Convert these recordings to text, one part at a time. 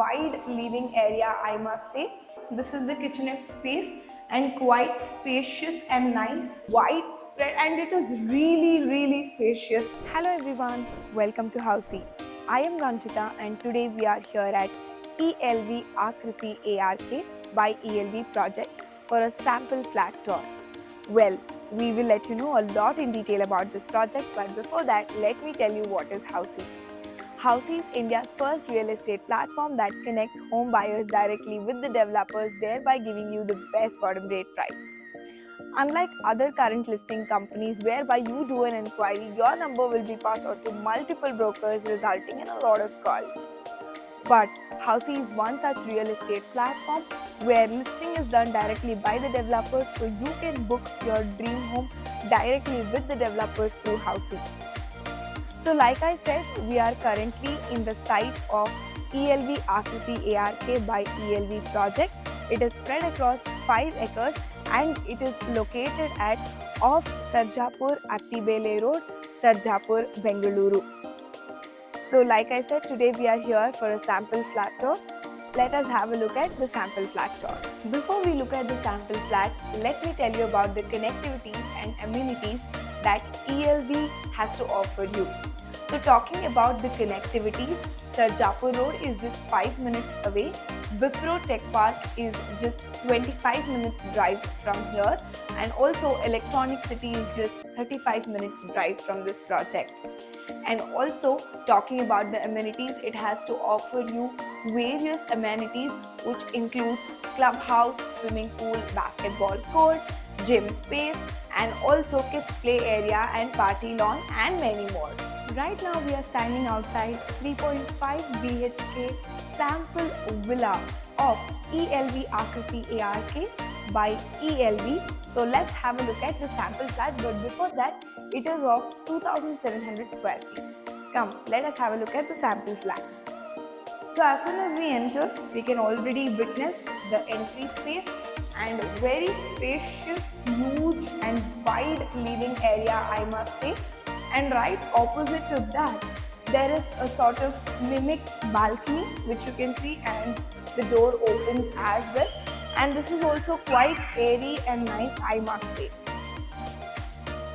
wide living area, I must say. This is the kitchenette space and quite spacious and nice, widespread, and it is really spacious. Hello everyone, welcome to Housey. I am Ranjita and today we are here at ELV Akriti ARK by ELV project for a sample flat tour. Well, we will let you know a lot in detail about this project, but before that, let me tell you what is Housey. Housey is India's first real estate platform that connects home buyers directly with the developers, thereby giving you the best bottom rate price. Unlike other current listing companies whereby you do an inquiry, your number will be passed out to multiple brokers, resulting in a lot of calls. But Housey is one such real estate platform where listing is done directly by the developers, so you can book your dream home directly with the developers through Housey. So like I said, we are currently in the site of ELV Akriti ARK by ELV projects. It is spread across 5 acres and it is located at off Sarjapur Attibele Road, Sarjapur, Bengaluru. So like I said, today we are here for a sample flat tour. Let us have a look at the sample flat tour. Before we look at the sample flat, let me tell you about the connectivities and amenities that ELV has to offer you. So talking about the connectivities, Sarjapur Road is just 5 minutes away. Wipro Tech Park is just 25 minutes drive from here, and also Electronic City is just 35 minutes drive from this project. And also talking about the amenities, it has to offer you various amenities which includes clubhouse, swimming pool, basketball court, gym space, and also kids play area and party lawn and many more. Right now we are standing outside 3.5 BHK sample villa of ELV Akriti ARK by ELV. So let's have a look at the sample flat, but before that, it is of 2,700 square feet. Come, let us have a look at the sample flat. So as soon as we enter, we can already witness the entry space and very spacious, huge and wide living area, I must say. And right opposite to that, there is a sort of mimicked balcony which you can see, and the door opens as well. And this is also quite airy and nice, I must say.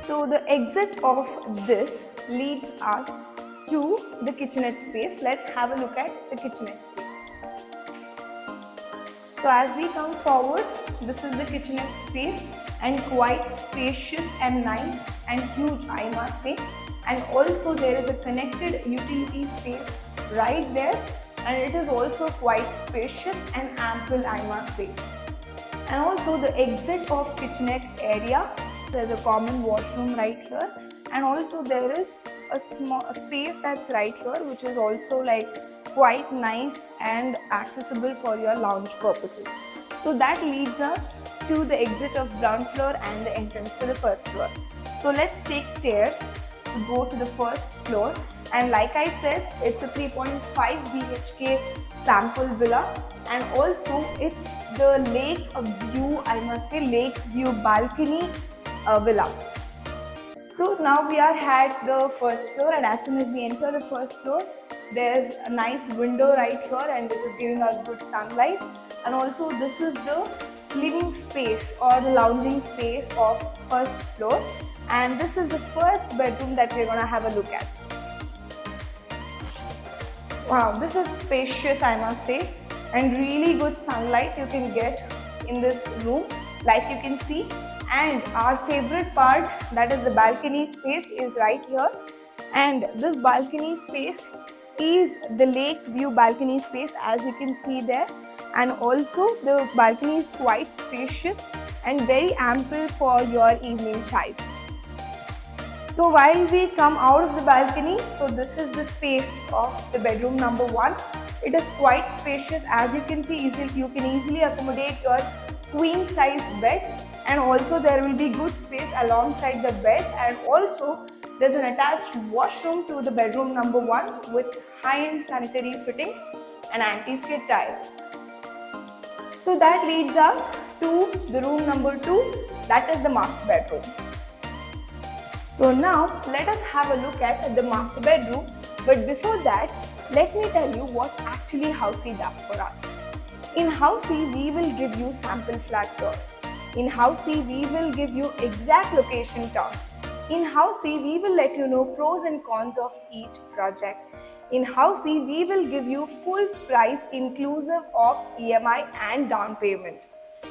So the exit of this leads us to the kitchenette space. Let's have a look at the kitchenette space. So as we come forward, this is the kitchenette space and quite spacious and nice and huge, I must say. And also there is a connected utility space right there, and it is also quite spacious and ample, I must say. And also the exit of kitchenette area, there's a common washroom right here, and also there is a small space that's right here which is also like quite nice and accessible for your lounge purposes. So that leads us to the exit of ground floor and the entrance to the first floor. So let's take stairs to go to the first floor, and like I said, it's a 3.5 BHK sample villa, and also it's the lake view, I must say, lake view balcony villas. So now we are at the first floor, and as soon as we enter the first floor, there's a nice window right here and which is giving us good sunlight. And also this is the living space or the lounging space of first floor, and this is the first bedroom that we're gonna have a look at. Wow, this is spacious, I must say, and really good sunlight you can get in this room, like you can see. And our favorite part, that is the balcony space, is right here. And this balcony space is the lake view balcony space, as you can see there. And also the balcony is quite spacious and very ample for your evening chais. So while we come out of the balcony, so this is the space of the bedroom number 1. It is quite spacious, as you can see. You can easily accommodate your queen size bed, and also there will be good space alongside the bed, and also there's an attached washroom to the bedroom number 1 with high-end sanitary fittings and anti-skid tiles. So that leads us to the room number 2, that is the master bedroom. So now let us have a look at the master bedroom, but before that let me tell you what actually Housey does for us. In Housey, we will give you sample flat tours. In Housey, we will give you exact location tours. In Housey, we will let you know pros and cons of each project. In Housey, we will give you full price inclusive of EMI and down payment.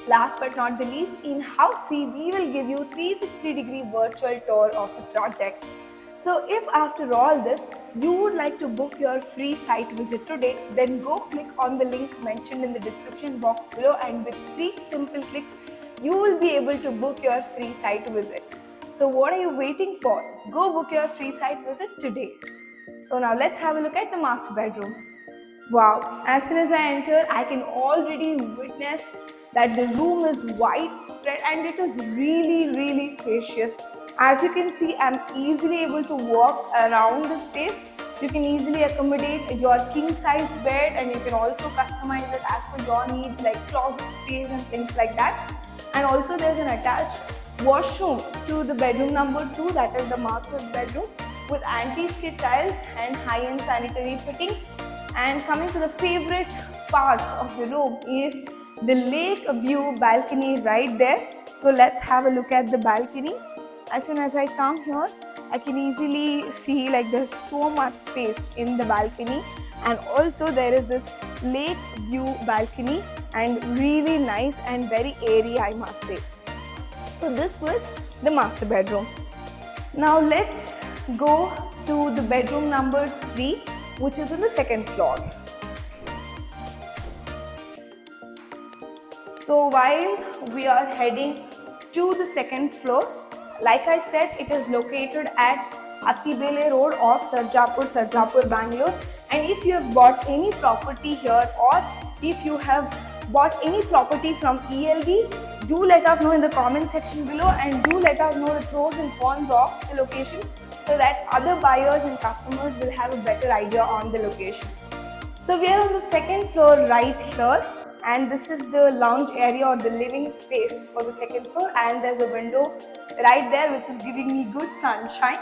Last but not the least, in Housey, we will give you 360-degree virtual tour of the project. So if after all this, you would like to book your free site visit today, then go click on the link mentioned in the description box below, and with 3 simple clicks, you will be able to book your free site visit. So what are you waiting for? Go book your free site visit today. So now let's have a look at the master bedroom. Wow, as soon as I enter, I can already witness that the room is widespread and it is really spacious. As you can see, I'm easily able to walk around the space. You can easily accommodate your king size bed, and you can also customize it as per your needs, like closet space and things like that. And also there's an attached washroom to the bedroom number 2, that is the master bedroom, with anti-skid tiles and high-end sanitary fittings. And coming to the favorite part of the room is the lake view balcony right there. So let's have a look at the balcony. As soon as I come here, I can easily see like there's so much space in the balcony, and also there is this lake view balcony, and really nice and very airy, I must say. So this was the master bedroom. Now let's go to the bedroom number 3, which is in the 2nd floor. So while we are heading to the 2nd floor, like I said, it is located at Attibele Road of Sarjapur, Bangalore. And if you have bought any property here, or if you have bought any property from ELV, do let us know in the comment section below, and do let us know the pros and cons of the location, so that other buyers and customers will have a better idea on the location. So we are on the 2nd floor right here, and this is the lounge area or the living space for the 2nd floor, and there's a window right there which is giving me good sunshine.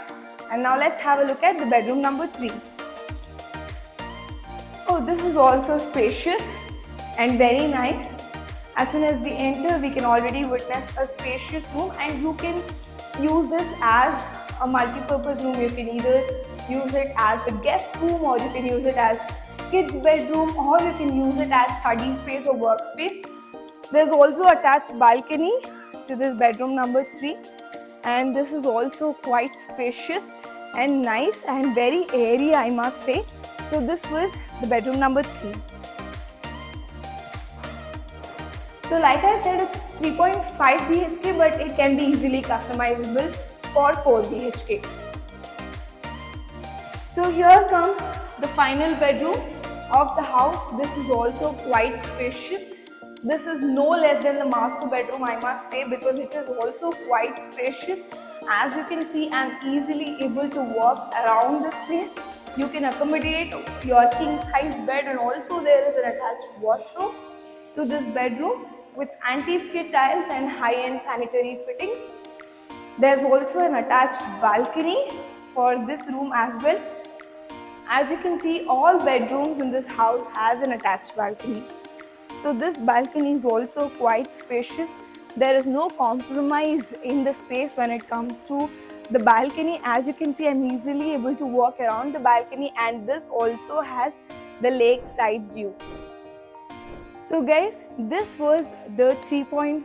And now let's have a look at the bedroom number 3. Oh, this is also spacious and very nice. As soon as we enter, we can already witness a spacious room, and you can use this as a multi-purpose room. You can either use it as a guest room, or you can use it as kids bedroom, or you can use it as study space or workspace. There's also attached balcony to this bedroom number 3, and this is also quite spacious and nice and very airy, I must say. So this was the bedroom number 3. So like I said, it's 3.5 BHK, but it can be easily customizable for 4 BHK. So here comes the final bedroom of the house. This is also quite spacious. This is no less than the master bedroom, I must say, because it is also quite spacious. As you can see, I'm easily able to walk around the space. You can accommodate your king size bed, and also there is an attached washroom to this bedroom with anti-skid tiles and high-end sanitary fittings. There's also an attached balcony for this room as well. As you can see, all bedrooms in this house has an attached balcony. So this balcony is also quite spacious. There is no compromise in the space when it comes to the balcony. As you can see, I'm easily able to walk around the balcony, and this also has the lakeside view. So guys, this was the 3.5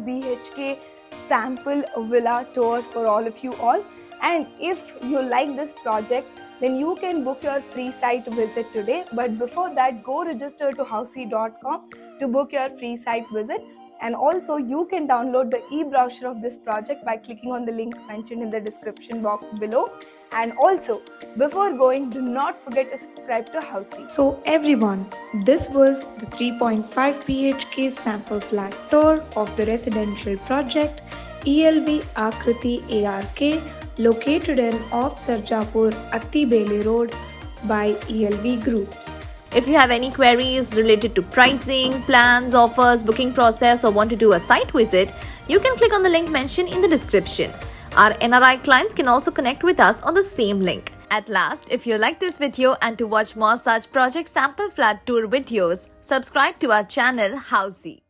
BHK sample villa tour for all of you all. And if you like this project, then you can book your free site visit today. But before that, go register to housey.com to book your free site visit. And also you can download the e-brochure of this project by clicking on the link mentioned in the description box below. And also, before going, do not forget to subscribe to Housey. So everyone, this was the 3.5 BHK sample flat tour of the residential project ELV Akriti ARK, located in off Sarjapur, Attibele Road by ELV Groups. If you have any queries related to pricing, plans, offers, booking process, or want to do a site visit, you can click on the link mentioned in the description. Our NRI clients can also connect with us on the same link. At last, if you like this video and to watch more such project sample flat tour videos, subscribe to our channel Housey.